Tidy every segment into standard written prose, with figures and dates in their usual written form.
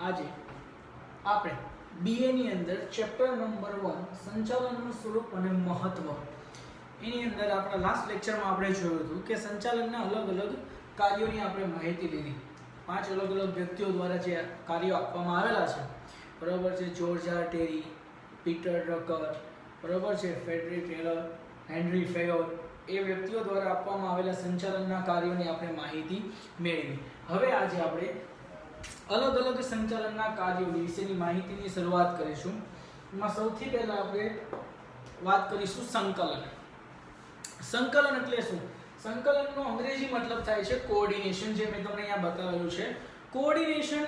આજે આપણે BA ની અંદર ચેપ્ટર નંબર 1 સંચાલનનું સ્વરૂપ અને મહત્વ એની અંદર આપણા લાસ્ટ લેક્ચરમાં આપણે જોયું હતું કે સંચાલનના અલગ અલગ કાર્યોની આપણે માહિતી લીધી. 5 અલગ અલગ વ્યક્તિઓ દ્વારા જે કાર્યો આપવામાં આવેલા છે, બરાબર છે, George R Terry, Peter Drucker, બરાબર છે, ફ્રેડરિક ટેલર, હેનરી ફેયોલ, એ વ્યક્તિઓ દ્વારા આપવામાં આવેલા સંચાલનના કાર્યોની આપણે માહિતી મેળવી. હવે આજે આપણે અલગ અલગ સંચાલનના કાર્યો વિશેની માહિતીની શરૂઆત કરીશું. એમાં સૌથી પહેલા આપણે વાત કરીશું સંકલન. સંકલન એટલે શું? સંકલનનો અંગ્રેજી મતલબ થાય છે કોઓર્ડિનેશન, જે મેં તમને અહીંયા બતાવેલું છે. કોઓર્ડિનેશન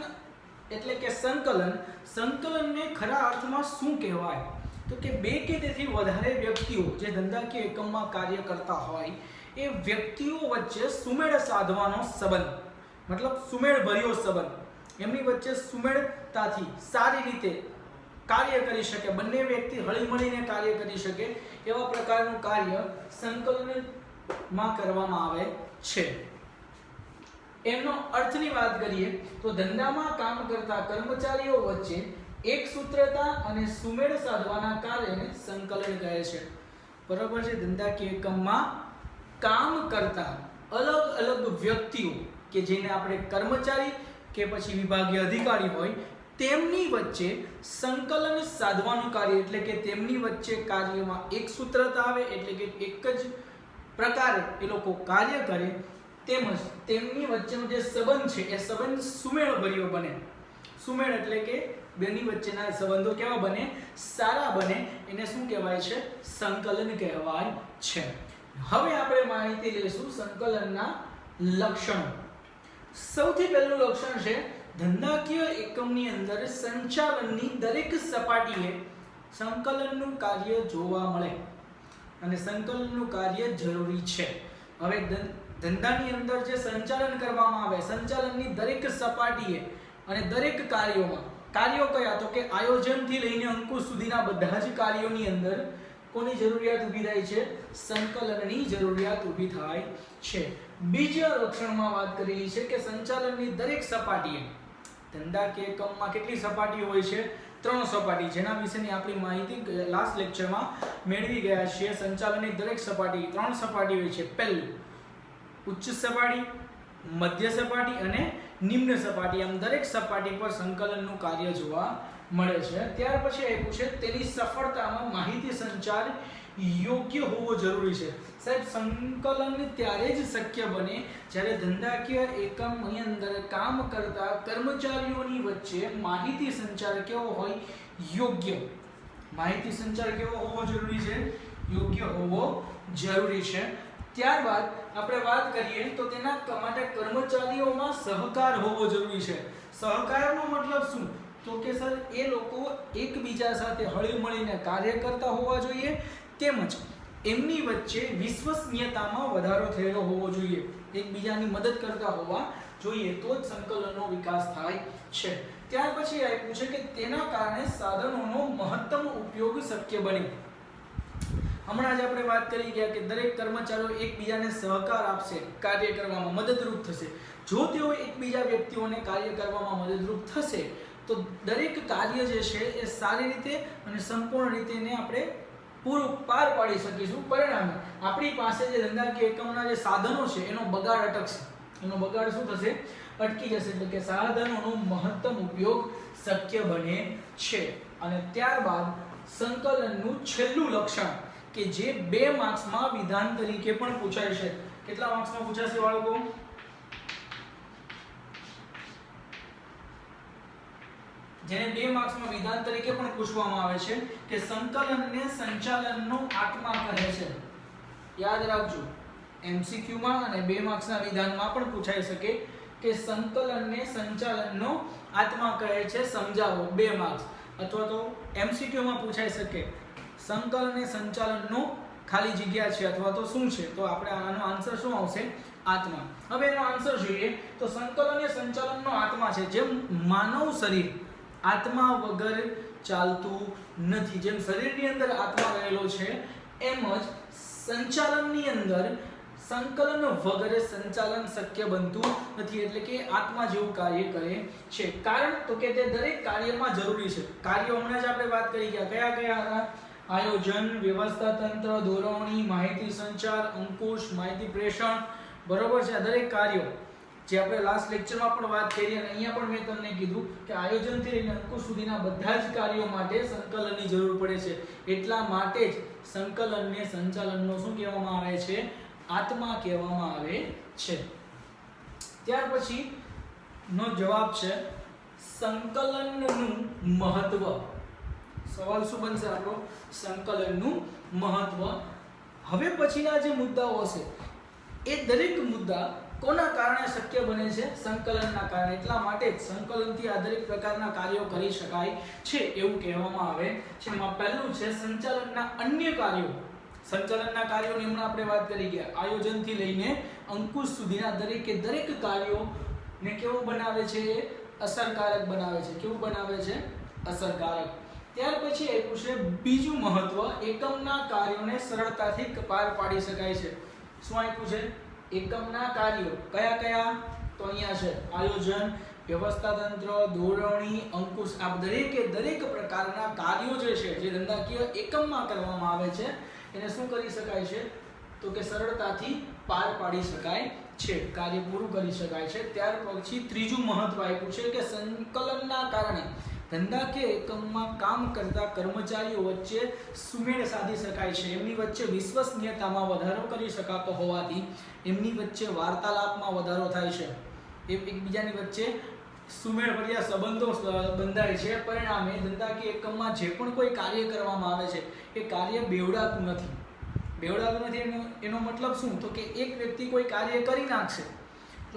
એટલે કે સંકલન. સંકલનને ખરા અર્થમાં શું કહેવાય તો કે બે કે તેથી વધારે વ્યક્તિઓ જે ધંધાકીય એકમમાં કાર્ય કરતા હોય એ વ્યક્તિઓ વચ્ચે સુમેળ સાધવાનો સંબંધ, મતલબ સુમેળભર્યો સંબંધ, એમની વચ્ચે સુમેળતાથી સારી રીતે કાર્ય કરી શકે, બંને વ્યક્તિ હળીમળીને કાર્ય કરી શકે એવા પ્રકારનું કાર્ય સંકલનમાં કરવામાં આવે છે. એમનો અર્થની વાત કરીએ તો ધંધામાં કામ કરતા કર્મચારીઓ વચ્ચે એક સૂત્રતા અને સુમેળ સાધવાના કાર્યને સંકલન કહે છે. બરાબર છે. ધંધાકીય એકમમાં કામ કરતા અલગ અલગ વ્યક્તિઓ કે જેને આપણે કર્મચારી કે પછી વિભાગીય અધિકારી હોય તેમની વચ્ચે સંકલન સાધવાનું કાર્ય, એટલે કે તેમની વચ્ચે કાર્યમાં એક સૂત્રતા આવે, એટલે કે એક જ પ્રકારે એ લોકો કાર્ય કરે, તેમજ તેમની વચ્ચેનો જે સંબંધ છે એ સંબંધ સુમેળભર્યો બને. સુમેળ એટલે કે બેની વચ્ચેના સંબંધો કેવા બને? સારા બને. એને શું કહેવાય છે? સંકલન કહેવાય છે. હવે આપણે માહિતી લઈશું સંકલનના લક્ષણો. સૌથી પહેલું લક્ષણ છે ધંધાકીય એકમની અંદર સંચાલનની દરેક સપાટીએ સંકલનનું કાર્ય જોવા મળે અને સંકલનનું કાર્ય જરૂરી છે. હવે ધંધાની અંદર જે સંચાલન કરવામાં આવે, સંચાલનની દરેક સપાટીએ અને દરેક કાર્યોમાં, કાર્યો કયા તો કે આયોજનથી લઈને અંકુશ સુધીના બધા જ કાર્યોની અંદર કોની જરૂરિયાત ઊભી થાય છે? સંકલનની જરૂરિયાત ઊભી થાય છે. બીજા લક્ષણમાં વાત કરી છે કે સંચાલનની દરેક સપાટીએ, ધંધાકીય એકમમાં કેટલી સપાટીઓ હોય છે? 3 સપાટી, જેના વિશેની આપણી માહિતી લાસ્ટ લેક્ચરમાં મેળવી ગયા છીએ. સંચાલનની દરેક સપાટી 3 સપાટી હોય છે. પહેલું ઉચ્ચ સપાટી, મધ્ય સપાટી અને નિમ્ન સપાટી. આમ દરેક સપાટી પર સંકલનનું કાર્ય જોવા મળે છે. ત્યાર પછી આપ્યું છે તેની સફળતામાં માહિતી સંચાર યોગ્ય હોવો જરૂરી છે. સાહેબ, સંકલન ત્યારે જ શક્ય બને જ્યારે ધંધાકીય એકમની અંદર કામ કરતા કર્મચારીઓની વચ્ચે માહિતી સંચાર કેવો હોય? યોગ્ય. માહિતી સંચાર કેવો હોવો જરૂરી છે? યોગ્ય હોવો જરૂરી છે. ત્યારબાદ આપણે વાત કરીએ તો તેના માટે કર્મચારીઓમાં સહકાર હોવો જરૂરી છે. સહકારનો મતલબ શું? તો કે સર એ લોકો એકબીજા સાથે હળીમળીને કાર્ય કરતા હોવા જોઈએ, તેમજ એમની વચ્ચે વિશ્વસનીયતામાં વધારો થયેલો હોવો જોઈએ, એકબીજાની મદદ કરતા હોવા જોઈએ, તો જ સંકલનનો વિકાસ થાય છે. ત્યાર પછી આપ્યું છે કે તેના કારણે સાધનોનો મહત્તમ ઉપયોગ શક્ય બને. હમણાં જ આપણે વાત કરી ગયા કે દરેક કર્મચારીઓ એકબીજાને સહકાર આપશે, કાર્ય કરવામાં મદદરૂપ થશે. જો તેઓ એકબીજા વ્યક્તિઓને કાર્ય કરવામાં મદદરૂપ થશે તો દરેક કાર્ય જે છે એ સારી રીતે અને સંપૂર્ણ રીતે એને આપણે પૂરું પાર પાડી શકીશું. પરિણામે આપણી પાસે જે ધંધાકીય એકમના જે સાધનો છે એનો બગાડ અટકશે. એનો બગાડ શું થશે? અટકી જશે. એટલે કે સાધનોનો મહત્તમ ઉપયોગ શક્ય બને છે. અને ત્યારબાદ સંકલનનું છેલ્લું લક્ષણ કે જે 2 માર્ક્સમાં વિધાન તરીકે પણ પૂછાય છે. કેટલા માર્ક્સમાં પૂછાશે બાળકો? જેને 2 માર્ક્સમાં વિધાન તરીકે પણ પૂછવામાં આવે છે કે સંકલનને સંચાલનનો આત્મા કહે છે. યાદ રાખજો, MCQ માં અને 2 માર્ક્સના વિધાનમાં પણ પૂછાઈ શકે કે સંકલનને સંચાલનનો આત્મા કહે છે. સમજાવો 2 માર્ક્સ. અથવા તો MCQ માં પૂછાઈ શકે સંકલન એ સંચાલનનો ખાલી જગ્યા છે અથવા તો શું છે, તો આપણે આનો આન્સર શું આવશે? આત્મા. હવે એનો આન્સર જોઈએ તો સંકલન એ સંચાલનનો આત્મા છે. જેમ માનવ શરીર આત્મા વગર ચાલતું નથી, જેમ શરીરની અંદર આત્મા રહેલો છે, એમ જ સંચાલનની અંદર સંકલન વગરે સંચાલન શક્ય બનતું નથી, એટલે કે આત્મા જેવું કાર્ય કરે છે. કારણ તો કે તે દરેક કાર્યમાં જરૂરી છે. કાર્યો હમણાં જ આપણે વાત કરી ગયા, કયા કયા હતા? આયોજન, વ્યવસ્થા તંત્ર, દોરવણી, માહિતી સંચાર, અંકુશ, માહિતી પ્રેષણ, બરોબર છે. આ દરેક કાર્યો જે આપણે લાસ્ટ લેક્ચરમાં પણ વાત કરી અને અહીંયા પણ મેં તમને કીધું કે આયોજનથી લઈને અંકુશ સુધીના બધા જ કાર્યો માટે સંકલનની જરૂર પડે છે. એટલા માટે જ સંકલનને સંચાલનનો શું કહેવામાં આવે છે? આત્મા કહેવામાં આવે છે. ત્યાર પછી નો જવાબ છે સંકલનનું મહત્વ. સવાલ શું બનશે આપણો? સંકલનનું મહત્વ. હવે પછીના જે મુદ્દાઓ હશે એ દરેક મુદ્દા કોના કારણે શક્ય બને છે? સંકલનના કારણે. એટલા માટે જ સંકલનથી આ દરેક પ્રકારના કાર્યો કરી શકાય છે એવું કહેવામાં આવે છે. એમાં પહેલું છે સંચાલનના અન્ય કાર્યો. સંચાલનના કાર્યોની હમણાં આપણે વાત કરી ગયા. આયોજનથી લઈને અંકુશ સુધીના દરેકે દરેક કાર્યોને કેવું બનાવે છે? અસરકારક બનાવે છે. કેવું બનાવે છે? અસરકારક. ત્યાર પછી આપ્યું છે બીજું મહત્વ, એકમના કાર્યોને સરળતાથી પાર પાડી શકાય છે. શું આપ્યું છે? એકમના કાર્યો. કયા કયા? તો અહીંયા છે આયોજન, વ્યવસ્થા તંત્ર, દોરવણી, અંકુશ. આ દરેકે દરેક પ્રકારના કાર્યો જે છે જે ધંધાકીય એકમમાં કરવામાં આવે છે એને શું કરી શકાય છે? તો કે સરળતાથી પાર પાડી શકાય છે, કાર્ય પૂરું કરી શકાય છે. ત્યાર પછી ત્રીજું મહત્વ આપ્યું છે કે સંકલનના કારણે ધંધાકીય એકમમાં કામ કરતા કર્મચારીઓ વચ્ચે સુમેળ સાધી શકાય છે. એમની વચ્ચે વિશ્વસનીયતામાં વધારો કરી શકાતો હોવાથી એમની વચ્ચે વાર્તાલાપમાં વધારો થાય છે. એકબીજાની વચ્ચે સુમેળભર્યા સંબંધો બંધાય છે. પરિણામે ધંધાકીય એકમમાં જે પણ કોઈ કાર્ય કરવામાં આવે છે એ કાર્ય બેવડાતું નથી. બેવડાતું નથી એનો મતલબ શું? તો કે એક વ્યક્તિ કોઈ કાર્ય કરી નાખશે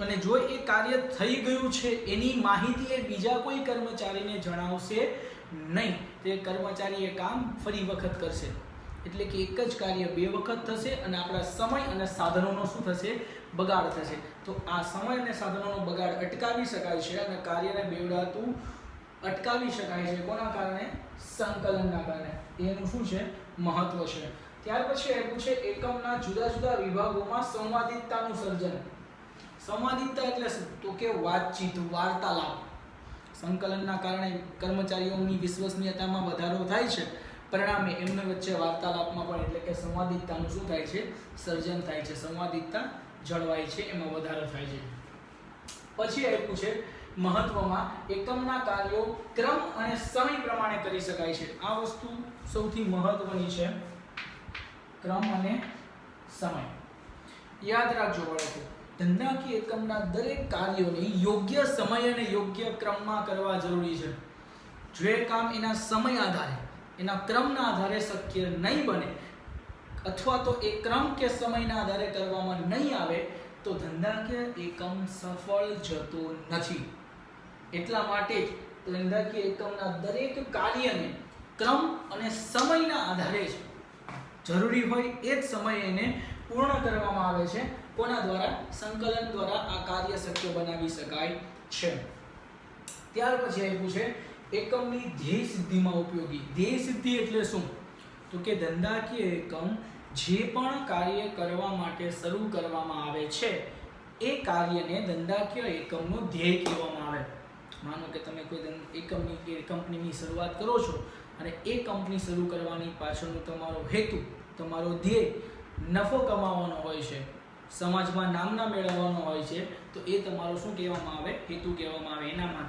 અને જો એ કાર્ય થઈ ગયું છે એની માહિતી એ બીજા કોઈ કર્મચારીને જણાવશે નહીં. તે કર્મચારી એ કામ ફરી વખત કરશે. એટલે કે એક જ કાર્ય બે વખત થશે અને આપણા સમય અને સાધનોનો શું થશે? બગાડ થશે. તો આ સમય અને સાધનોનો બગાડ અટકાવી શકાય છે અને કાર્યને બેવડાતું અટકાવી શકાય છે. કોના કારણે? સંકલનના કારણે. એનું શું છે? મહત્વ છે. ત્યાર પછી આપ્યું છે એકમના જુદા જુદા વિભાગોમાં સંવાદિતતાનું સર્જન. સંવાદિતતા એટલે શું? તો કે વાતચીત, વાર્તાલાપ. સંકલનના કારણે કર્મચારીઓની વિશ્વસનીયતામાં વધારો થાય છે. પરિણામે એમની વચ્ચે વાર્તાલાપમાં પણ એટલે કે સંવાદિતતાનું શું થાય છે? સર્જન થાય છે. સંવાદિતતા જળવાય છે, એમાં વધારો થાય છે. પછી આપ્યું છે મહત્વમાં એકમના કાર્યો ક્રમ અને સમય પ્રમાણે કરી શકાય છે. આ વસ્તુ સૌથી મહત્વની છે, ક્રમ અને સમય. યાદ રાખજો બાળકો, ધંધાકીય એકમના દરેક કાર્યોને યોગ્ય સમય અને યોગ્ય ક્રમમાં કરવા જરૂરી છે. જો એ કામ એના સમય આધારે, એના ક્રમના આધારે શક્ય નહીં બને અથવા તો એ ક્રમ કે સમયના આધારે કરવામાં નહીં આવે તો ધંધાકીય એકમ સફળ જતો નથી. એટલા માટે જ ધંધાકીય એકમના દરેક કાર્યને ક્રમ અને સમયના આધારે જ જરૂરી હોય એ જ સમયે એને પૂર્ણ કરવામાં આવે છે. કોના દ્વારા? સંકલન દ્વારા આ કાર્ય શક્ય બનાવી શકાય છે. ત્યાર પછી આપ્યું છે એકમની ધ્યેય સિદ્ધિમાં ઉપયોગી. ધ્યેય સિદ્ધિ એટલે શું? તો કે ધંધાકીય એકમ જે પણ કાર્ય કરવા માટે શરૂ કરવામાં આવે છે એ કાર્યને ધંધાકીય એકમનો ધ્યેય કહેવામાં આવે. માનો કે તમે કોઈ એકમની કે કંપનીની શરૂઆત કરો છો અને એ કંપની શરૂ કરવાની પાછળનો તમારો હેતુ, તમારો ધ્યેય નફો કમાવાનો હોય છે, સમાજમાં નામના મેળવવાનો હોય છે, તો એ તમારો શું કહેવામાં આવે? હેતુ કહેવામાં આવે. એનામાં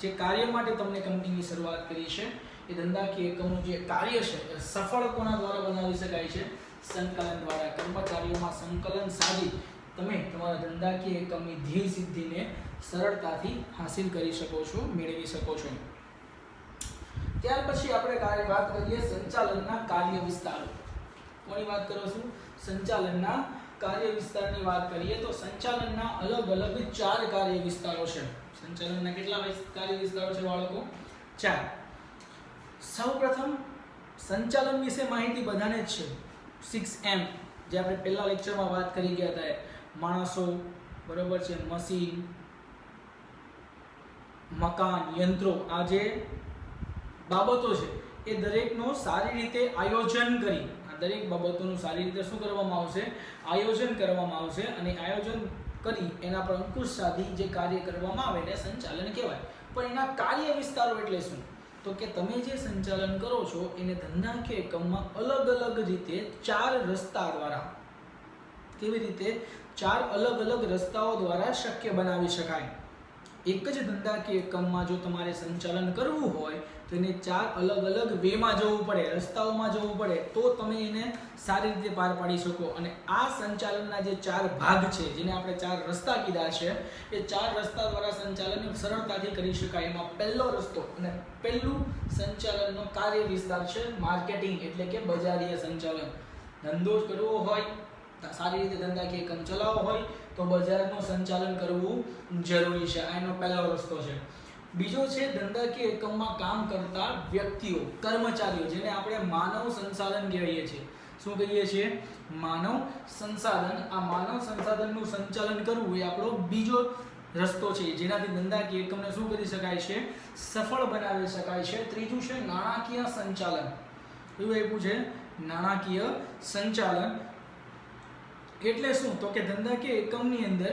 જે કાર્ય માટે તમને કંપનીની શરૂઆત કરી છે એ ધંધાકીય એકમનું જે કાર્ય છે એ સફળ કોના દ્વારા બનાવી શકાય છે? સંકલન દ્વારા. કર્મચારીઓમાં સંકલન સાધી તમે તમારા ધંધાકીય એકમની ધ્યેય સિદ્ધિને સરળતાથી હાસિલ કરી શકો છો, મેળવી શકો છો. ત્યાર પછી આપણે વાત કરીએ સંચાલનના કાર્ય વિસ્તારો. કોની વાત કરો છું? સંચાલનના કાર્ય વિસ્તારની વાત કરીએ તો સંચાલનના અલગ અલગ 4 કાર્ય વિસ્તારો છે. સંચાલનના કેટલા કાર્ય વિસ્તારો છે બાળકો? 4. સૌપ્રથમ સંચાલન વિશે માહિતી બધાને જ છે. 6M જે આપણે પહેલા લેક્ચરમાં વાત કરી ગયા હતા. માણસો, બરોબર છે, મશીન, મકાન, યંત્રો, આ જે બાબતો છે એ દરેકનો સારી રીતે આયોજન કરી, આ દરેક બાબતોનું સારી રીતે શું કરવામાં આવશે, આયોજન કરવામાં આવશે, અને આયોજન કરી એના પર અંકુશ સાધી જે કાર્ય કરવામાં આવે એને સંચાલન કહેવાય. પણ એના કાર્ય વિસ્તારો એટલે શું? તો કે તમે જે સંચાલન કરો છો એને ધંધાકીય એકમમાં અલગ અલગ રીતે 4 રસ્તા દ્વારા, કેવી રીતે 4 અલગ અલગ રસ્તાઓ દ્વારા શક્ય બનાવી શકાય. એક જ ધંધાકીય એકમમાં જો તમારે સંચાલન કરવું હોય તો એને 4 અલગ અલગ વેમાં જવું પડે, રસ્તાઓમાં જવું પડે, તો તમે એને સારી રીતે પાર પાડી શકો. અને આ સંચાલનના જે 4 ભાગ છે, જેને આપણે 4 રસ્તા કીધા છે, એ 4 રસ્તા દ્વારા સંચાલન સરળતાથી કરી શકાય. એમાં પહેલો રસ્તો અને પહેલું સંચાલનનો કાર્ય વિસ્તાર છે માર્કેટિંગ, એટલે કે બજારીય સંચાલન. ધંધો કરવો હોય, સારી રીતે ધંધાકીય એકમ ચલાવવો હોય તો બજારનું સંચાલન કરવું જરૂરી છે. આ એનો પહેલો રસ્તો છે. બીજો છે ધંધાકીય એકમમાં કામ કરતા વ્યક્તિઓ, કર્મચારીઓ, જેને આપણે માનવ સંસાધન કહીએ છીએ. શું કહીએ છીએ? માનવ સંસાધન. આ માનવ સંસાધનનું સંચાલન કરવું એ આપણો બીજો રસ્તો છે, જેનાથી ધંધાકીય એકમને શું કરી શકાય છે? સફળ બનાવી શકાય છે. ત્રીજું છે નાણાકીય સંચાલન. એવું આપ્યું છે નાણાકીય સંચાલન. એટલે શું? તો કે ધંધાકીય એકમની અંદર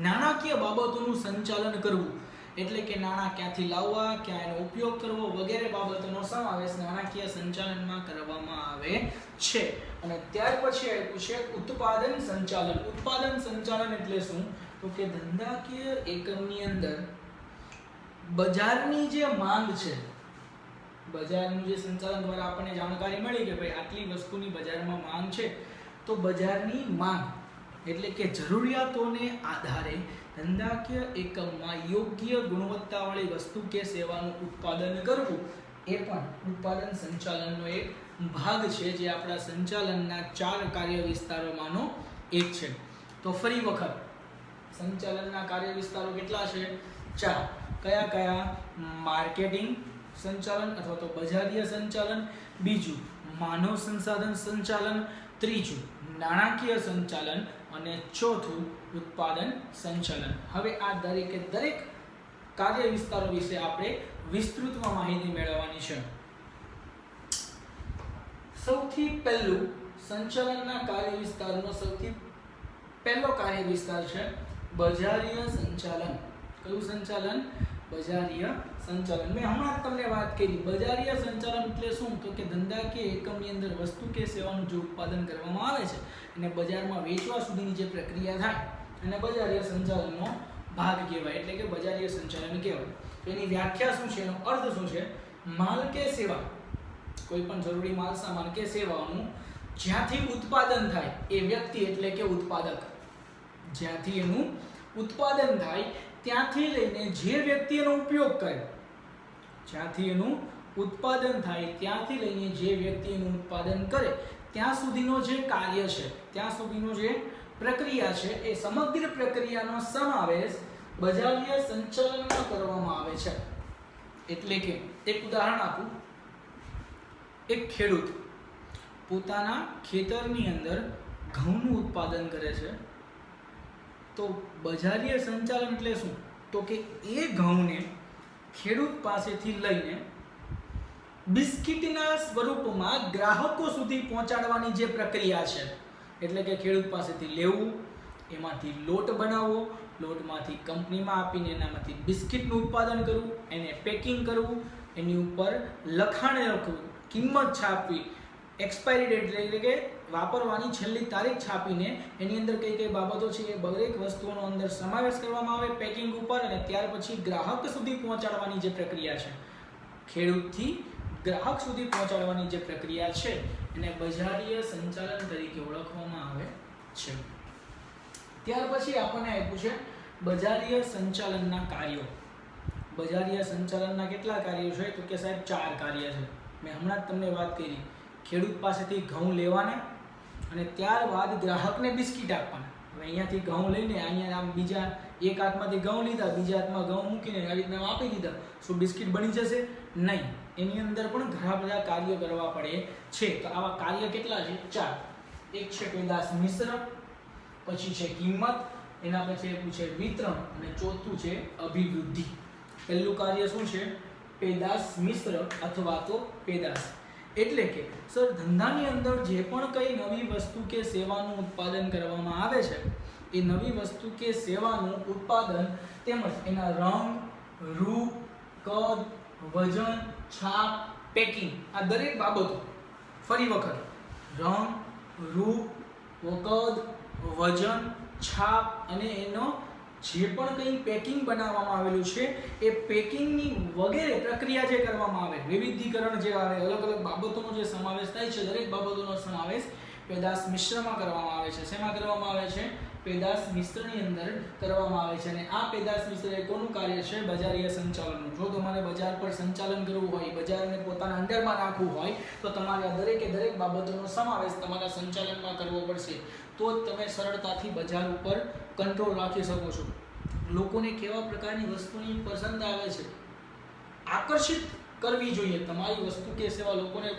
નાણાકીય બાબતોનું સંચાલન કરવું, એટલે કે નાણાં ક્યાંથી લાવવા, ક્યાં એનો ઉપયોગ કરવો વગેરે બાબતોનો સમાવેશ નાણાકીય સંચાલનમાં કરવામાં આવે છે. અને ત્યાર પછી આપ્યું છે ઉત્પાદન સંચાલન. ઉત્પાદન સંચાલન એટલે શું? તો કે ધંધાકીય એકમની અંદર બજારની જે માંગ છે, બજારનું જે સંચાલન દ્વારા આપણને જાણકારી મળી કે ભાઈ આટલી વસ્તુની બજારમાં માંગ છે, તો બજારની માંગ એટલે કે જરૂરિયાતોને આધારે ધંધાકીય એકમમાં યોગ્ય ગુણવત્તાવાળી વસ્તુ કે સેવાનું ઉત્પાદન કરવું એ પણ ઉત્પાદન સંચાલનનો એક ભાગ છે, જે આપણા સંચાલનના 4 કાર્ય વિસ્તારોમાંનો એક છે. તો ફરી વખત સંચાલનના કાર્ય વિસ્તારો કેટલા છે? 4. કયા કયા? માર્કેટિંગ સંચાલન અથવા તો બજારીય સંચાલન, બીજું માનવ સંસાધન સંચાલન, ત્રીજું નાણાકીય સંચાલન, અને ચોથું ઉત્પાદન સંચાલન. હવે આ દરેકે દરેક કાર્ય વિસ્તારો વિશે આપણે વિસ્તૃતમાં માહિતી મેળવવાની છે. સૌથી પહેલું સંચાલનના કાર્ય વિસ્તારનો સૌથી પહેલો કાર્ય વિસ્તાર છે બજારીય સંચાલન. કયું સંચાલન? બજારીય સંચાલન. મેં હમણાં તમને વાત કરી. બજારીય સંચાલન એટલે શું? તો કે ધંધાકીય એકમની અંદર વસ્તુ કે સેવાનું જે ઉત્પાદન કરવામાં આવે છે અને બજારમાં વેચવા સુધીની જે પ્રક્રિયા થાય અને બજારીય સંચાલનનો ભાગ કહેવાય, એટલે કે બજારીય સંચાલન કહેવાય. એની વ્યાખ્યા શું છે? એનો અર્થ શું છે? માલ કે સેવા, કોઈ પણ જરૂરી માલ સામાન કે સેવાનું જ્યાંથી ઉત્પાદન થાય એ વ્યક્તિ એટલે કે ઉત્પાદક, જ્યાંથી એનું ઉત્પાદન થાય ત્યાંથી લઈને જે વ્યક્તિ એનો ઉપયોગ કરે, જ્યાંથી એનું ઉત્પાદન થાય ત્યાંથી લઈને જે વ્યક્તિ એનું ઉત્પાદન કરે ત્યાં સુધીનો જે કાર્ય છે, ત્યાં સુધીનો જે પ્રક્રિયા છે, એ સમગ્ર પ્રક્રિયાનો સમાવેશ બજારીય સંચાલનમાં કરવામાં આવે છે. એટલે કે એક ઉદાહરણ આપું. એક ખેડૂત પોતાના ખેતરની અંદર ઘઉંનું ઉત્પાદન કરે છે, તો બજારીય સંચાલન એટલે શું? તો કે એ ઘઉંને ખેડૂત પાસેથી લઈને બિસ્કિટના સ્વરૂપમાં ગ્રાહકો સુધી પહોંચાડવાની જે પ્રક્રિયા છે, એટલે કે ખેડૂત પાસેથી લેવું, એમાંથી લોટ બનાવવો, લોટમાંથી કંપનીમાં આપીને એનામાંથી બિસ્કિટનું ઉત્પાદન કરવું, એને પેકિંગ કરવું, એની ઉપર લખાણ લખવું, કિંમત છાપવી, એક્સપાયરી ડેટ એટલે કે વાપરવાની છેલ્લી તારીખ છાપીને એની અંદર કઈ કઈ બાબતો છે એ દરેક વસ્તુઓનો અંદર સમાવેશ કરવામાં આવે પેકિંગ ઉપર, અને ત્યાર પછી ગ્રાહક સુધી પહોંચાડવાની જે પ્રક્રિયા છે, ખેડૂતથી ગ્રાહક સુધી પહોંચાડવાની જે પ્રક્રિયા છે, એને બજારીય સંચાલન તરીકે ઓળખવામાં આવે છે. ત્યાર પછી આપણને આપ્યું છે બજારીય સંચાલનના કાર્યો. બજારીય સંચાલનના કેટલા કાર્યો છે? તો કે સાહેબ 4 કાર્ય છે. મેં હમણાં જ તમને વાત કરી. ખેડૂત પાસેથી ઘઉં લેવાના અને ત્યારબાદ ગ્રાહકને બિસ્કિટ આપવાના. હવે અહીંયાથી ઘઉં લઈને અહીંયા આમ બીજા એક હાથમાંથી ઘઉં લીધા, બીજા હાથમાં ઘઉં મૂકીને આવી રીતના આપી દીધા, શું બિસ્કિટ બની જશે? નહીં. એની અંદર પણ ઘણા બધા કાર્યો કરવા પડે છે. તો આવા કાર્ય કેટલા છે? 4. એક છે પેદાશ મિશ્ર, પછી છે કિંમત, એના પછી એવું છે વિતરણ, અને ચોથું છે અભિવૃદ્ધિ. પહેલું કાર્ય શું છે? પેદાશ મિશ્ર અથવા તો પેદાશ. એટલે કે સર ધંધાની અંદર જે પણ કંઈ નવી વસ્તુ કે સેવાનું ઉત્પાદન કરવામાં આવે છે એ નવી વસ્તુ કે સેવાનું ઉત્પાદન તેમજ એના રંગ, રૂપ, કદ, વજન, છાપ, પેકિંગ આ દરેક બાબતો, ફરી વખત રંગ, રૂપ, કદ, વજન, છાપ અને એનો જે પણ કંઈ પેકિંગ બનાવવામાં આવેલું છે એ પેકિંગની વગેરે પ્રક્રિયા જે કરવામાં આવે, વૈવિધ્યીકરણ જે આવે, અલગ અલગ બાબતોનો જે સમાવેશ થાય છે, દરેક બાબતોનો સમાવેશ પેદાશ મિશ્રમાં કરવામાં આવે છે. શેમાં કરવામાં આવે છે? પેદાશ મિશ્રની અંદર કરવામાં આવે છે. અને આ પેદાશ મિશ્ર એ કોનું કાર્ય છે? બજારીય સંચાલનનું. જો તમારે બજાર પર સંચાલન કરવું હોય, બજારને પોતાના અંડરમાં રાખવું હોય તો તમારે આ દરેકે દરેક બાબતોનો સમાવેશ તમારા સંચાલનમાં કરવો પડશે. તો જ તમે સરળતાથી બજાર ઉપર કંટ્રોલ રાખી શકો છો. લોકોને કેવા પ્રકારની વસ્તુની પસંદ આવે છે, આકર્ષિત કરવી જોઈએ તમારી વસ્તુ કે સેવા. લોકોને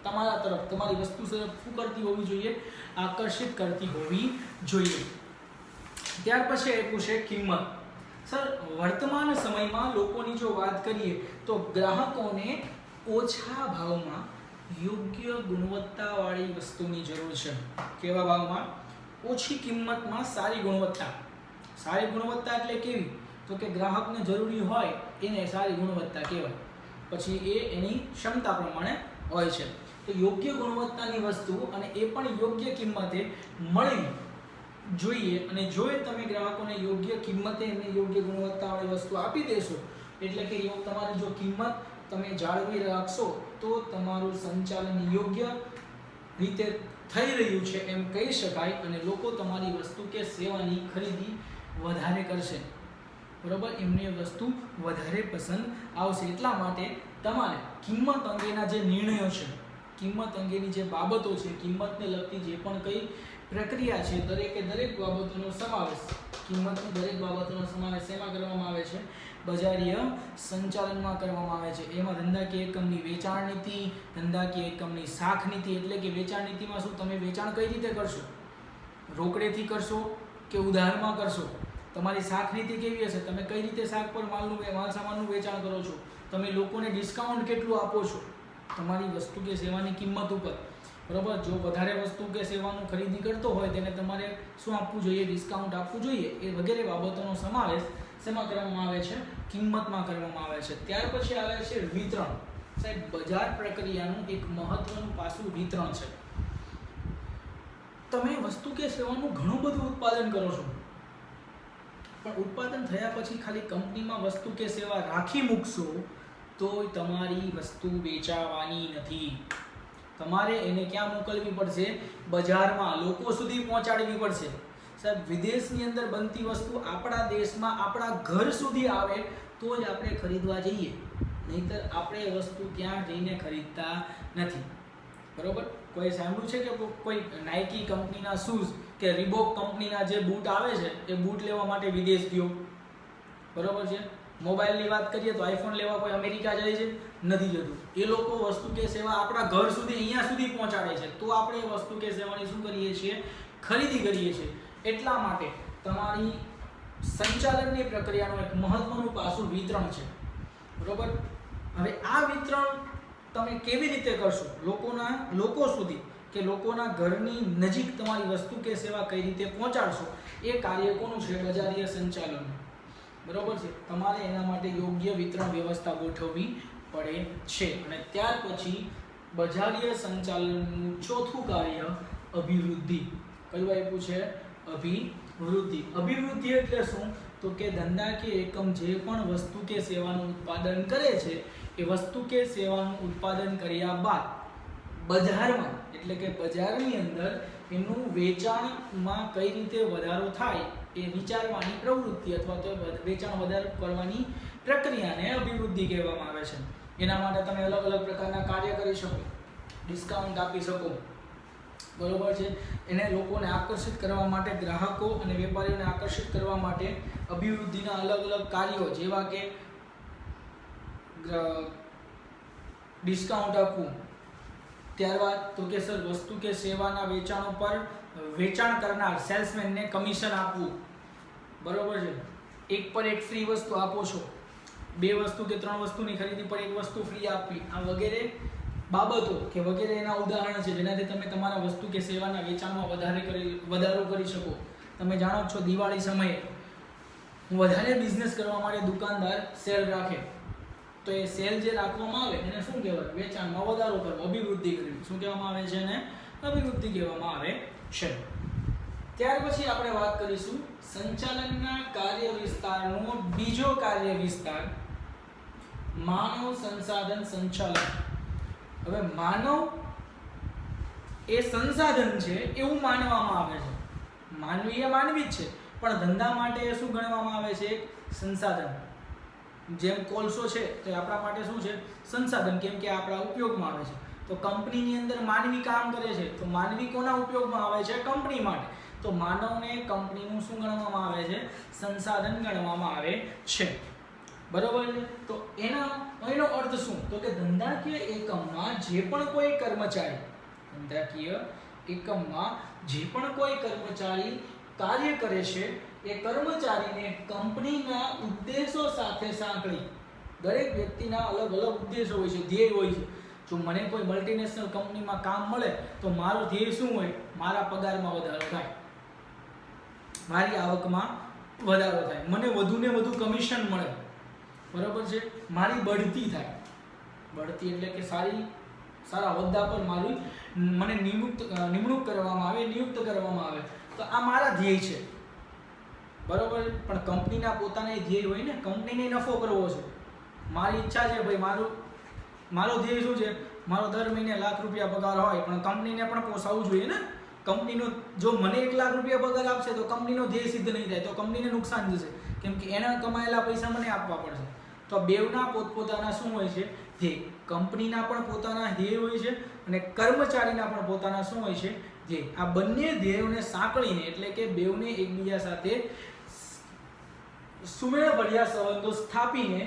તમારા તરફ, તમારી વસ્તુ તરફ શું કરતી હોવી જોઈએ? આકર્ષિત કરતી હોવી જોઈએ. ત્યાર પછી આપ્યું છે કિંમત. સર વર્તમાન સમયમાં લોકોની જો વાત કરીએ તો ગ્રાહકોને ઓછા ભાવમાં યોગ્ય ગુણવત્તાવાળી વસ્તુની જરૂર છે. કેવા ભાવમાં? ઓછી કિંમતમાં સારી ગુણવત્તા. સારી ગુણવત્તા એટલે કેવી? તો કે ગ્રાહકને જરૂરી હોય એને સારી ગુણવત્તા કહેવાય. પછી એ એની ક્ષમતા પ્રમાણે હોય છે. તો યોગ્ય ગુણવત્તાની વસ્તુ અને એ પણ યોગ્ય કિંમતે મળવી જોઈએ. અને જો તમે ગ્રાહકોને યોગ્ય કિંમતે એમને યોગ્ય ગુણવત્તાવાળી વસ્તુ આપી દેશો, એટલે કે તમારી જો કિંમત તમે જાળવી રાખશો તો તમારું સંચાલન યોગ્ય રીતે થઈ રહ્યું છે એમ કહી શકાય. અને લોકો તમારી વસ્તુ કે સેવાની ખરીદી વધારે કરશે. બરોબર, એમને વસ્તુ વધારે પસંદ આવશે. એટલા માટે તમારે કિંમત અંગેના જે નિર્ણયો છે, કિંમત અંગેની જે બાબતો છે, કિંમતને લગતી જે પણ કંઈ પ્રક્રિયા છે, દરેકે દરેક બાબતોનો સમાવેશ, કિંમતની દરેક બાબતોનો સમાવેશ શેમાં કરવામાં આવે છે? બજારીય સંચાલનમાં કરવામાં આવે છે. એમાં ધંધાકીય એકમની વેચાણ નીતિ, ધંધાકીય એકમની શાખ નીતિ. એટલે કે વેચાણ નીતિમાં શું તમે વેચાણ કઈ રીતે કરશો? રોકડેથી કરશો કે ઉધારમાં કરશો? તમારી શાખ નીતિ કેવી હશે? તમે કઈ રીતે શાક પર માલ સામાનનું વેચાણ કરો છો? તમે લોકોને ડિસ્કાઉન્ટ કેટલું આપો છો તમારી વસ્તુ કે સેવાની કિંમત ઉપર? બરોબર, જો વધારે વસ્તુ કે સેવાનું ખરીદી કરતો હોય તેને તમારે શું આપવું જોઈએ? ડિસ્કાઉન્ટ આપવું જોઈએ. એ વગેરે બાબતોનો સમાવેશ શેમાં કરવામાં આવે છે? કિંમતમાં કરવામાં આવે છે. ત્યાર પછી આવે છે વિતરણ. સાહેબ બજાર પ્રક્રિયાનું એક મહત્વનું પાસું વિતરણ છે. તમે વસ્તુ કે સેવાનું ઘણું બધું ઉત્પાદન કરો છો, પણ ઉત્પાદન થયા પછી ખાલી કંપનીમાં વસ્તુ કે સેવા રાખી મૂકશો તો તમારી વસ્તુ વેચાવાની નથી. તમારે એને ક્યાં મોકલવી પડશે? બજારમાં, લોકો સુધી પહોંચાડવી પડશે. સાહેબ વિદેશની અંદર બનતી વસ્તુ આપણા દેશમાં આપણા ઘર સુધી આવે તો જ આપણે ખરીદવા જઈએ, નહીંતર આપણે એ વસ્તુ ત્યાં જઈને ખરીદતા નથી. બરોબર, કોઈ સાંભળ્યું છે કે કોઈ નાઇકી કંપનીના શૂઝ કે રીબોક કંપનીના જે બૂટ આવે છે એ બૂટ લેવા માટે વિદેશ ગયો? બરોબર છે. મોબાઈલની વાત કરીએ તો આઈફોન લેવા કોઈ અમેરિકા જાય છે? નથી જતું. એ લોકો વસ્તુ કે સેવા આપણા ઘર સુધી, અહીંયા સુધી પહોંચાડે છે, તો આપણે એ વસ્તુ કે સેવાની શું કરીએ છીએ? ખરીદી કરીએ છીએ. એટલા માટે તમારી સંચાલનની પ્રક્રિયાનું એક મહત્વનું પાસું વિતરણ છે. બરોબર, હવે આ વિતરણ તમે કેવી રીતે કરશો? લોકો સુધી કે લોકોના ઘરની નજીક તમારી વસ્તુ કે સેવા કઈ રીતે પહોંચાડશો? એ કાર્ય કોનું છે? બજારીય સંચાલન. બરોબર છે. તમારે એના માટે યોગ્ય વિતરણ વ્યવસ્થા ગોઠવવી પડે છે. અને ત્યાર પછી બજારીય સંચાલનનું ચોથું કાર્ય અભિવૃદ્ધિ. કયું આપ્યું છે? અભિવૃદ્ધિ. અભિવૃદ્ધિ એટલે શું? તો કે ધંધાકીય એકમ જે પણ વસ્તુ કે સેવાનું ઉત્પાદન કરે છે એ વસ્તુ કે સેવાનું ઉત્પાદન કર્યા બાદ બજારમાં, એટલે કે બજારની અંદર એનું વેચાણમાં કઈ રીતે વધારો થાય એ વિચારવાની પ્રવૃત્તિ અથવા તો વેચાણ વધારો કરવાની પ્રક્રિયાને અભિવૃદ્ધિ કહેવામાં આવે છે. એના માટે તમે અલગ અલગ પ્રકારના કાર્ય કરી શકો, ડિસ્કાઉન્ટ આપી શકો. બરોબર છે. એને લોકોને આકર્ષિત કરવા માટે, ગ્રાહકો અને વેપારીઓને આકર્ષિત કરવા માટે અભિવૃદ્ધિના અલગ અલગ કાર્યો, જેવા કે ડિસ્કાઉન્ટ આપવું. ત્યારબાદ તો કે સર વસ્તુ કે સેવાના વેચાણ ઉપર વેચાણ કરનાર સેલ્સમેનને કમિશન આપવું. બરોબર છે. એક પર એક ફ્રી વસ્તુ આપો છો, 2 વસ્તુ કે 3 વસ્તુની ખરીદી પર 1 વસ્તુ ફ્રી આપવી. આ વગેરે બાબતો કે વગેરે એના ઉદાહરણ છે જેનાથી તમે તમારા વસ્તુ કે સેવાના વેચાણમાં વધારો કરી શકો. તમે જાણો છો દિવાળી સમયે વધારે બિઝનેસ કરવા માટે દુકાનદાર સેલ રાખે, તો એ સેલ જે રાખવામાં આવે એને શું કહેવાય? વેચાણમાં વધારો કરવો, અભિવૃદ્ધિ કરવી. શું કહેવામાં આવે છે? એને અભિવૃદ્ધિ કહેવામાં આવે છે. ત્યાર પછી આપણે વાત કરીશું સંચાલનના કાર્ય વિસ્તારનો બીજો કાર્ય વિસ્તાર માનવ સંસાધન સંચાલન. હવે માનવ એ સંસાધન છે એવું માનવામાં આવે છે. માનવી એ માનવી જ છે, પણ ધંધા માટે એ શું ગણવામાં આવે છે? એક સંસાધન. જેમ કોલસો છે તો એ આપણા માટે શું છે? સંસાધન, કેમ કે આપણા ઉપયોગમાં આવે છે. તો કંપનીની અંદર માનવી કામ કરે છે, તો માનવી કોના ઉપયોગમાં આવે છે? કંપની માટે. તો માનવને કંપનીનું શું ગણવામાં આવે છે? સંસાધન ગણવામાં આવે છે. બરોબર છે? તો એનો અર્થ શું? તો કે ધંધાકીય એકમમાં જે પણ કોઈ કર્મચારી કાર્ય કરે છે એ કર્મચારીને કંપનીના ઉદ્દેશો સાથે સાંકળી. દરેક વ્યક્તિના અલગ અલગ ઉદ્દેશો હોય છે, ધ્યેય હોય છે. જો મને કોઈ મલ્ટીનેશનલ કંપનીમાં કામ મળે તો મારો ધ્યેય શું હોય? મારા પગારમાં વધારો થાય, મારી આવકમાં વધારો થાય, મને વધુને વધુ કમિશન મળે. બરાબર છે? મારી બઢતી થાય. બઢતી એટલે કે સારા હોદ્દા પર મને નિમણૂક કરવામાં આવે, નિયુક્ત કરવામાં આવે. તો આ મારા ધ્યેય છે. બરોબર? પણ કંપનીના પોતાના ધ્યેય હોય ને, કંપનીને નફો કરવો છે. મારી ઈચ્છા છે ભાઈ, મારો ધ્યેય શું છે? મારો દર મહિને ₹1,00,000 પગાર હોય, પણ કંપનીને પણ પોસાવવું જોઈએ ને. કંપનીનો જો મને ₹1,00,000 પગાર આપશે તો કંપનીનો ધ્યેય સિદ્ધ નહીં થાય, તો કંપનીને નુકસાન જશે, કેમ કે એના કમાયેલા પૈસા મને આપવા પડશે. તો બેવના પોતપોતાના શું હોય છે? ધ્યેય. કંપનીના પણ પોતાના ધ્યેય હોય છે અને કર્મચારીના પણ પોતાના શું હોય છે? ધ્યેય. આ બંને ધ્યેયોને સાંકળીને, એટલે કે બેવને એકબીજા સાથે સુમેળભર્યા સંબંધો સ્થાપીને,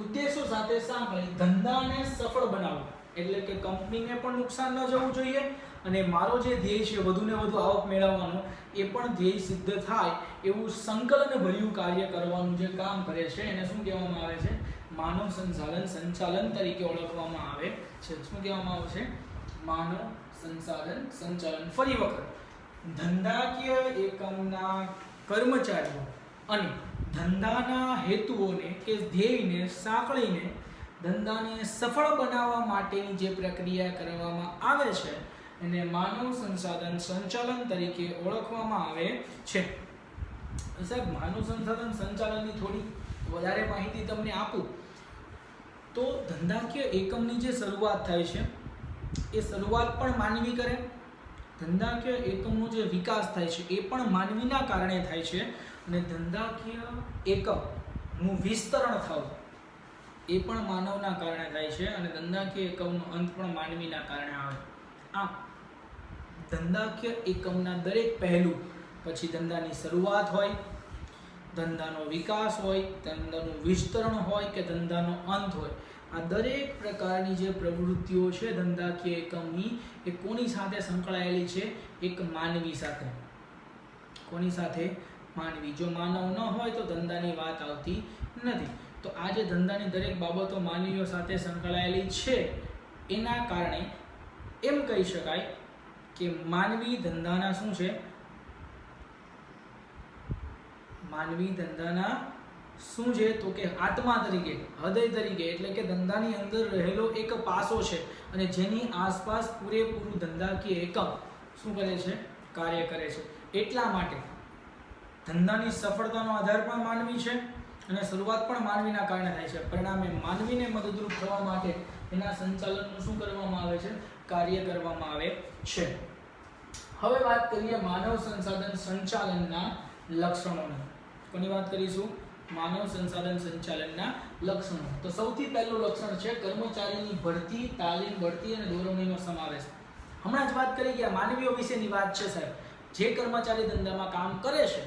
ઉદ્દેશો સાથે સાંકળી ધંધાને સફળ બનાવવો. એટલે કે કંપનીને પણ નુકસાન ન જવું જોઈએ અને મારો જે ધ્યેય છે વધુને વધુ આવક મેળવવાનો, એ પણ ધ્યેય સિદ્ધ થાય એવું સંકલનભર્યું કાર્ય કરવાનું જે કામ કરે છે એને શું કહેવામાં આવે છે? માનવ સંસાધન સંચાલન તરીકે ઓળખવામાં આવે છે. શું કહેવામાં આવે છે? માનવ સંસાધન સંચાલન. ફરી વખત, ધંધાકીય એકમના કર્મચારીઓ અને ધંધાના હેતુઓને કે ધ્યેયને સાંકળીને ધંધાને સફળ બનાવવા માટેની જે પ્રક્રિયા કરવામાં આવે છે એને માનવ સંસાધન સંચાલન તરીકે ઓળખવામાં આવે છે. સાહેબ, માનવ સંસાધન સંચાલનની થોડી વધારે માહિતી તમને આપું તો ધંધાકીય એકમની જે શરૂઆત થાય છે એ શરૂઆત પણ માનવી કરે. ધંધાકીય એકમનો જે વિકાસ થાય છે એ પણ માનવીના કારણે થાય છે અને ધંધાકીય એકમનું વિસ્તરણ થવું એ પણ માનવના કારણે થાય છે અને ધંધાકીય એકમનો અંત પણ માનવીના કારણે આવે. આમ ધંધાકીય એકમના દરેક પહેલું, પછી ધંધાની શરૂઆત હોય, ધંધાનો વિકાસ હોય, ધંધાનું વિસ્તરણ હોય કે ધંધાનો અંત હોય, આ દરેક પ્રકારની જે પ્રવૃત્તિઓ છે ધંધાકીય એકમની, એ કોની સાથે સંકળાયેલી છે? એક માનવી સાથે. કોની સાથે? માનવી. જો માનવ ન હોય તો ધંધાની વાત આવતી નથી. તો આ જે ધંધાની દરેક બાબતો માનવીઓ સાથે સંકળાયેલી છે એના કારણે એમ કહી શકાય કે માનવી ધંધાના શું છે? માનવી ધંધાના શું છે? તો કે આત્મા તરીકે, હૃદય તરીકે, એટલે કે ધંધાની અંદર રહેલો એક પાસો છે અને જેની આસપાસ પૂરેપૂરું ધંધાકીય એકમ શું કરે છે? કાર્ય કરે છે. એટલા માટે ધંધાની સફળતાનો આધાર પણ માનવી છે અને શરૂઆત પણ માનવીના કારણે થાય છે. પરિણામે માનવીને મદદરૂપ થવા માટે એના સંચાલનનું શું કરવામાં આવે છે? કાર્ય કરવામાં આવે છે. હવે વાત કરીએ માનવ સંસાધન સંચાલનના લક્ષણોની. કોની વાત કરીશું? માનવ સંસાધન સંચાલનના લક્ષણો. તો સૌથી પહેલું લક્ષણ છે કર્મચારીની ભરતી, તાલીમ, બઢતી અને દોરવણીનો સમાવેશ. હમણાં જ વાત કરી કે માનવીઓ વિશેની વાત છે સાહેબ. જે કર્મચારી ધંધામાં કામ કરે છે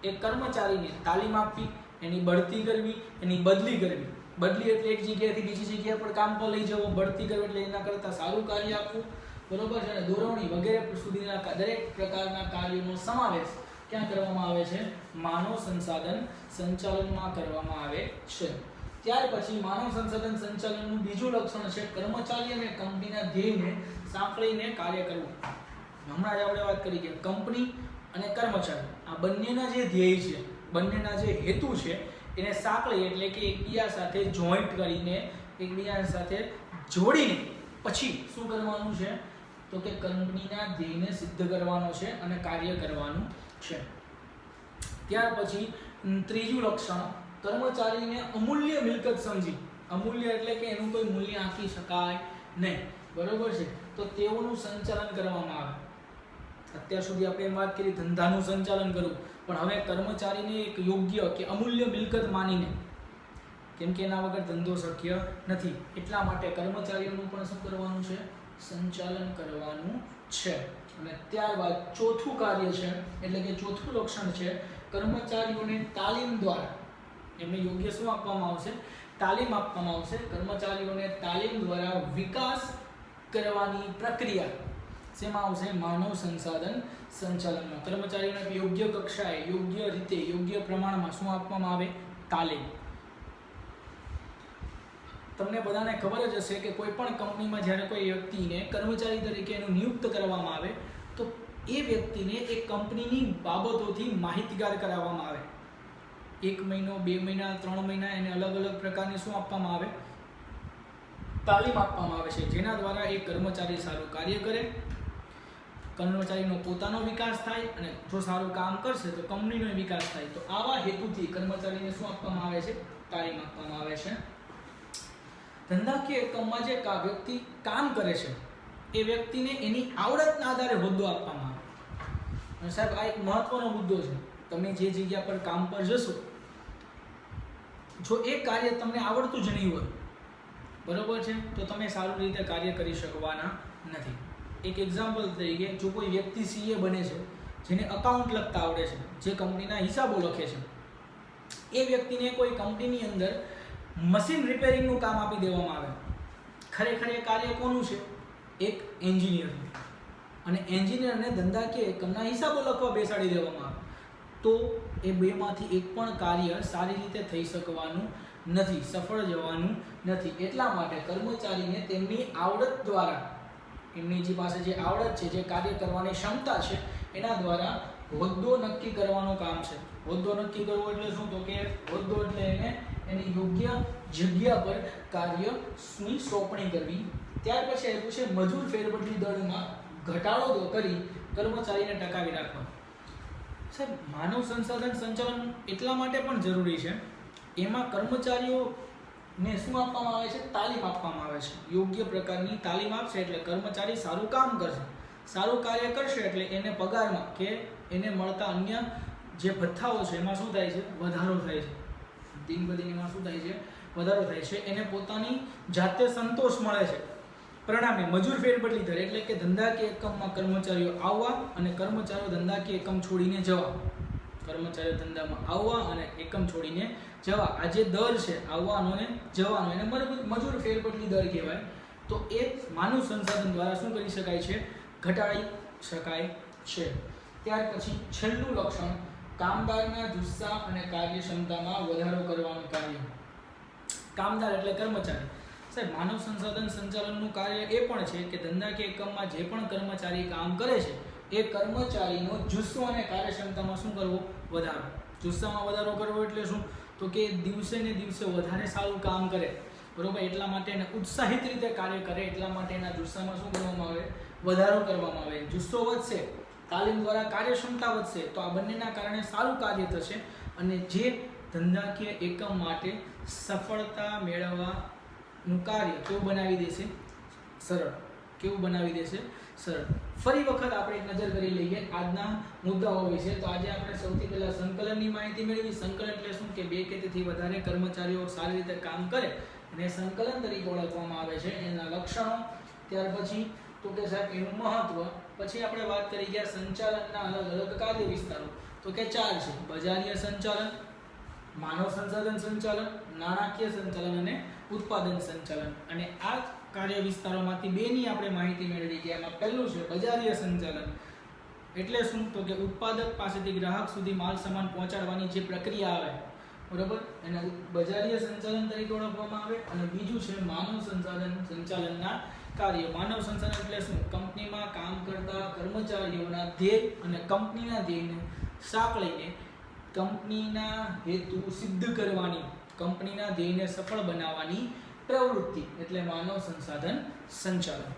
એ કર્મચારીને તાલીમ આપવી, એની બઢતી કરવી, એની બદલી કરવી. બદલી એટલે એક જગ્યાએથી બીજી જગ્યા પર કામ પર લઈ જવો, બઢતી કરવી એટલે એના કરતાં સારું કાર્ય આપવું. બરોબર છે? અને દોરવણી વગેરે સુધીના દરેક પ્રકારના કાર્યોનો સમાવેશ ક્યાં કરવામાં આવે છે? માનવ સંસાધન સંચાલનમાં કરવામાં આવે છે. ત્યાર પછી માનવ સંસાધન સંચાલનનું બીજું લક્ષણ છે કર્મચારી અને કંપનીના ધ્યેયને સાંકળીને કાર્ય કરવું. હમણાં જ આપણે વાત કરી કે કંપની અને કર્મચારી આ બંનેના જે ધ્યેય છે, બંનેના જે હેતુ છે એને સાંકળી એટલે કે એકબીજા સાથે જોઈન્ટ કરીને, એકબીજા સાથે જોડીને પછી શું કરવાનું છે તો કે કંપનીના ધ્યેયને સિદ્ધ કરવાનો છે અને કાર્ય કરવાનું છે. ત્યાર પછી ત્રીજું લક્ષણ કર્મચારીને અમૂલ્ય મિલકત સમજી, અમૂલ્ય એટલે કે એનું કોઈ મૂલ્ય આંકી શકાય નહીં, બરોબર છે, તો તેઓનું સંચાલન કરવામાં આવે. અત્યાર સુધી આપણે એમ વાત કરી ધંધાનું સંચાલન કરવું, પણ હવે કર્મચારીને એક યોગ્ય કે અમૂલ્ય મિલકત માનીને, કેમ કે એના વગર ધંધો શક્ય નથી, એટલા માટે કર્મચારીઓનું પણ શું કરવાનું છે, સંચાલન કરવાનું છે. અને ત્યારબાદ ચોથું કાર્ય છે એટલે કે ચોથું લક્ષણ છે કર્મચારીઓને તાલીમ દ્વારા એમને યોગ્ય શું આપવામાં આવશે, તાલીમ આપવામાં આવશે. કર્મચારીઓને તાલીમ દ્વારા વિકાસ કરવાની પ્રક્રિયા શેમાં આવશે, માનવ સંસાધન સંચાલનમાં. કર્મચારીઓને યોગ્ય કક્ષાએ, યોગ્ય રીતે, યોગ્ય પ્રમાણમાં શું આપવામાં આવે, તાલીમ. તમને બધાને ખબર જ હશે કે કોઈ પણ કંપનીમાં જ્યારે કોઈ વ્યક્તિને કર્મચારી તરીકે એનું નિયુક્ત કરવામાં આવે તો એ વ્યક્તિને એ કંપનીની બાબતોથી માહિતગાર કરાવવામાં આવે. 1 મહિનો, 2 મહિના, 3 મહિના એને અલગ અલગ પ્રકારની શું આપવામાં આવે, તાલીમ આપવામાં આવે છે, જેના દ્વારા એ કર્મચારી સારું કાર્ય કરે, કર્મચારીનો પોતાનો વિકાસ થાય અને જો સારું કામ કરશે તો કંપનીનો વિકાસ થાય. તો આવા હેતુથી કર્મચારીને શું આપવામાં આવે છે, તાલીમ આપવામાં આવે છે. ધંધાકીય એકમમાં જે વ્યક્તિ કામ કરે છે એ વ્યક્તિને એની આવડતના આધારે હોદ્દો આપવામાં આવે. અને સાહેબ આ એક મહત્વનો મુદ્દો છે. તમે જે જગ્યા પર કામ પર જશો, જો એ કાર્ય તમને આવડતું જ નહીં હોય, બરોબર છે, તો તમે સારી રીતે કાર્ય કરી શકવાના નથી. એક એક્ઝામ્પલ તરીકે જો કોઈ વ્યક્તિ સીએ બને છે, જેને અકાઉન્ટ લખતા આવડે છે, જે કંપનીના હિસાબો લખે છે, એ વ્યક્તિને કોઈ કંપનીની અંદર મશીન રિપેરિંગનું કામ આપી દેવામાં આવે. ખરેખર એ કાર્ય કોનું છે, એક એન્જિનિયરનું, અને એન્જિનિયરને ધંધાકીય એકમના હિસાબો લખવા બેસાડી દેવામાં આવે તો એ બેમાંથી એક પણ કાર્ય સારી રીતે થઈ શકવાનું નથી, સફળ જવાનું નથી. એટલા માટે કર્મચારીને તેમની આવડત દ્વારા, એમની જે પાસે જે આવડત છે, જે કાર્ય કરવાની ક્ષમતા છે, એના દ્વારા હોદ્દો નક્કી કરવાનું કામ છે. હોદ્દો નક્કી કરવો એટલે શું, તો કે હોદ્દો એટલે એને એની યોગ્ય જગ્યા પર કાર્યની સોંપણી કરવી. ત્યાર પછી આવ્યું છે મજૂર ફેરબદલી દરમાં ઘટાડો કરી કર્મચારીને ટકાવી રાખવા. સાહેબ માનવ સંસાધન સંચાલન એટલા માટે પણ જરૂરી છે, એમાં કર્મચારીઓને શું આપવામાં આવે છે, તાલીમ આપવામાં આવે છે. યોગ્ય પ્રકારની તાલીમ આપશે એટલે કર્મચારી સારું કામ કરશે, સારું કાર્ય કરશે એટલે એને પગારમાં કે એને મળતા અન્ય જે ભથ્થાઓ છે એમાં શું થાય છે, વધારો થાય છે. દિન બદિન એમાં શું થાય છે, વધારો થાય છે. એને પોતાની જાતે સંતોષ મળે છે. પરિણામે મજૂર ફેરબદલી દર એટલે કે ધંધાકીય એકમમાં કર્મચારીઓ આવવા અને કર્મચારીઓ ધંધાકીય એકમ છોડીને જવા, કર્મચારીઓ ધંધામાં આવવા અને એકમ છોડીને જવા, આ જે દર છે આવવાનો અને જવાનો, એને મજૂર ફેરબદલી દર કહેવાય. તો એ માનવ સંસાધન દ્વારા શું કરી શકાય છે, ઘટાડી શકાય છે. ત્યાર પછી છેલ્લું લક્ષણ કામદારના જુસ્સા અને કાર્યક્ષમતામાં વધારો કરવાનું કાર્ય. કામદાર એટલે કર્મચારી. સાહેબ માનવ સંસાધન સંચાલનનું કાર્ય એ પણ છે કે ધંધાકીય એકમમાં જે પણ કર્મચારી કામ કરે છે એ કર્મચારીનો જુસ્સો અને કાર્યક્ષમતામાં શું કરવો, વધારો. જુસ્સામાં વધારો કરવો એટલે શું, તો કે દિવસે ને દિવસે વધારે સારું કામ કરે, બરોબર, એટલા માટે એને ઉત્સાહિત રીતે કાર્ય કરે, એટલા માટે એના જુસ્સામાં શું કરવામાં આવે, વધારો કરવામાં આવે. જુસ્સો વધશે, તાલીમ દ્વારા કાર્યક્ષમતા વધશે, તો આ બંનેના કારણે સારું કાર્ય થશે અને જે ધંધાકીય એકમ માટે સફળતા મેળવવાનું કાર્ય કેવું બનાવી દેશે, સરળ. કેવું બનાવી દેશે, સરળ. ફરી વખત આપણે એક નજર કરી લઈએ આજના મુદ્દાઓ વિશે. તો આજે આપણે સૌથી પહેલા સંકલનની માહિતી મેળવી. સંકલન એટલે શું કે 2 કે તેથી વધારે કર્મચારીઓ સારી રીતે કામ કરે અને સંકલન તરીકે ઓળખવામાં આવે છે. એના લક્ષણો, ત્યાર પછી તો કે સાહેબ એનું મહત્વ, પછી આપણે વાત કરી ગયા સંચાલનના અલગ અલગ કાર્ય વિસ્તારો, તો કે 4 છે: બજારીય સંચાલન, માનવ સંસાધન સંચાલન, નાણાકીય સંચાલન અને ઉત્પાદન સંચાલન. અને આ કાર્ય વિસ્તારોમાંથી 2ની આપણે માહિતી મેળવી ગયા. એમાં પહેલું છે બજારીય સંચાલન. એટલે શું, તો કે ઉત્પાદક પાસેથી ગ્રાહક સુધી માલ સામાન પહોંચાડવાની જે પ્રક્રિયા આવે, બરાબર, એને બજારીય સંચાલન તરીકે ઓળખવામાં આવે. અને બીજું છે માનવ સંચાલનના કાર્ય. માનવ સંચાલન એટલે શું? કંપનીમાં કામ કરતા કર્મચારીઓના ધ્યેય અને કંપનીના ધ્યેયને સાંકળીને કંપનીના હેતુ સિદ્ધ કરવાની, કંપનીના ધ્યેયને સફળ બનાવવાની પ્રવૃત્તિ એટલે માનવ સંસાધન સંચાલન.